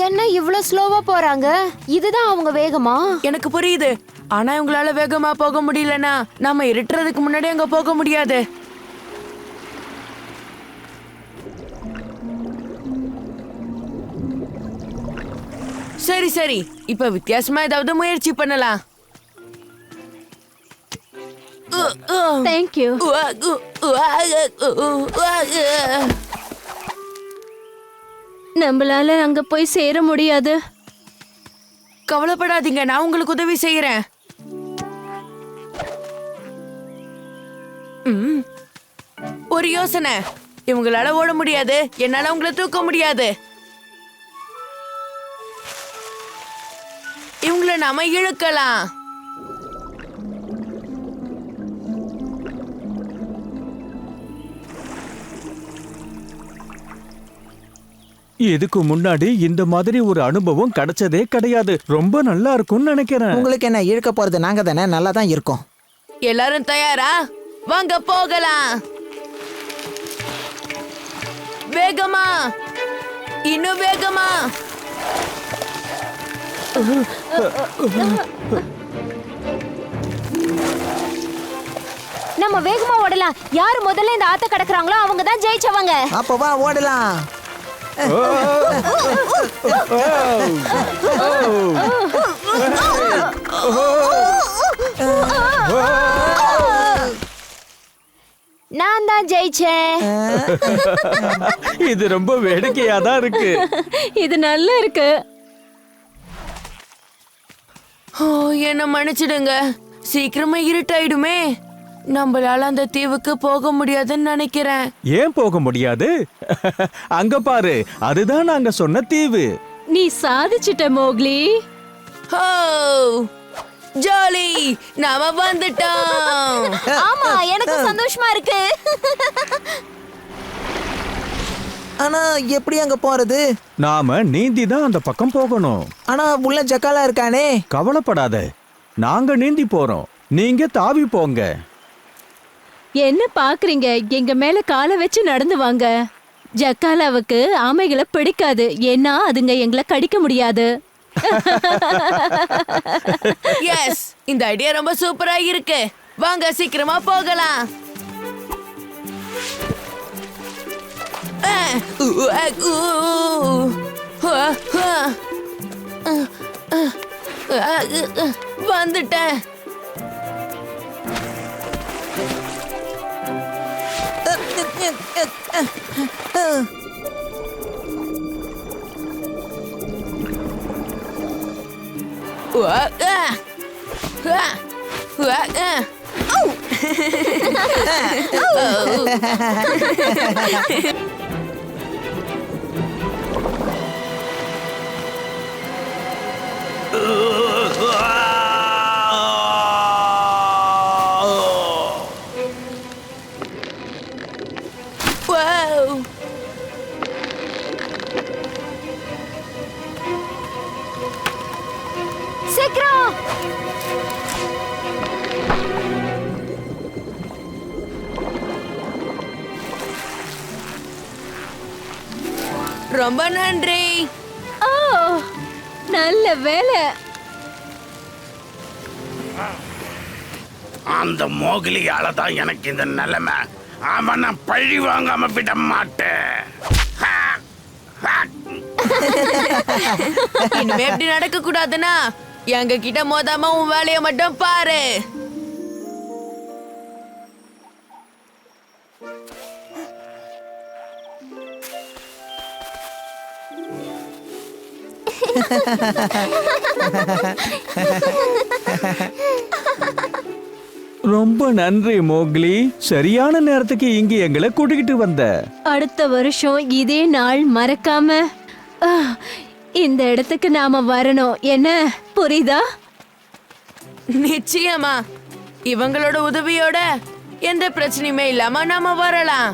என்ன இவ்ளோ ஸ்லோவா போறாங்க? இதுதான் அவங்க வேகமா? எனக்கு புரியுது. ஆனா இவங்களால வேகமா போக முடியலனா நாம இருட்டுறதுக்கு முன்னாடி அங்க போக முடியாது. சரி சரி, இப்ப வித்தியாசமா ஏதாவது முயற்சி பண்ணலாம். Thank you. நம்மளால அங்க போய் சேர முடியாது. கவலைப்படாதீங்க, நான் உங்களுக்கு உதவி செய்யறேன். ஒரு யோசனை. இவங்களால ஓட முடியாது, என்னால உங்களை தூக்க முடியாது. இவங்கள நாம இழுக்கலாம். இதுக்கு முன்னாடி இந்த மாதிரி ஒரு அனுபவம் கிடைச்சதே கிடையாது. ரொம்ப நல்லா இருக்கும்னு நினைக்கிறேன். உங்களுக்கு என்ன இழுக்க போறது? நாங்க தானே, நல்லா தான் இருக்கோம். எல்லாரும் தயாரா? வாங்க போகலாம். வேகமா, இன்னும் வேகமா. நம்ம வேகமா ஓடலாம். யாரு முதல்ல இந்த ஆத்த கடக்குறாங்களோ அவங்க தான் ஜெயிச்சவங்க. அப்ப வா ஓடலாம். நான் தான் ஜெயிச்சேன். இது ரொம்ப வேடிக்கையா தான் இருக்கு. இது நல்லா இருக்கு. என்ன மன்னிச்சிடுங்க, சீக்கிரமா இருட்டாயிடுமே. நம்மளால அந்த தீவுக்கு போக முடியாதுன்னு நினைக்கிறேன். ஏன் போக முடியாது? அங்க பாரு, அதுதான் நாங்க சொன்ன தீவு. நீ சாதிச்சிட்ட மோக்லி. ஹோ ஜாலி, நாம வந்துட்டோம். ஆமா, எனக்கு சந்தோஷமா இருக்கு. ஆனா எப்படி அங்க போறது? நாம நீந்தி தான் அந்த பக்கம் போகணும். ஆனா உள்ள ஜக்காலா இருக்கானே. கவலைப்படாத, நாங்க நீந்தி போறோம், நீங்க தாவி போங்க. என்ன பாக்குறீங்க? எங்க மேல காலை வச்சு நடந்து வாங்க. ஜக்காலாவுக்கு ஆமைகளை பிடிக்காது, ஏன்னா அதுங்க எங்களை கடிக்க முடியாது. எஸ், இந்த ஐடியா ரொம்ப சூப்பரா இருக்கு. வாங்க சீக்கிரமா போகலாம். வந்துட்டேன். சீக்கிரம். ரொம்ப நன்றி. ஓ, நல்ல வேலை. அந்த மோகிலியால தான் எனக்கு இந்த நிலைமை. அவனை பழி வாங்காம விட மாட்டேன். இனிமே எப்படி நடக்க கூடாதுன்னா எங்க கிட்ட மோதாம உன் வேலைய மட்டும் பாரு. ரொம்ப நன்றி மோக்லி, சரியான நேரத்துக்கு இங்க எங்களை கூட்டிக்கிட்டு வந்த. அடுத்த வருஷம் இதே நாள் மறக்காம இந்த இடத்துக்கு நாம வரணும். என்ன புரியுதா? நிச்சயமா. இவங்களோட உதவியோட எந்த பிரச்சனையுமே இல்லாம நாம வரலாம்.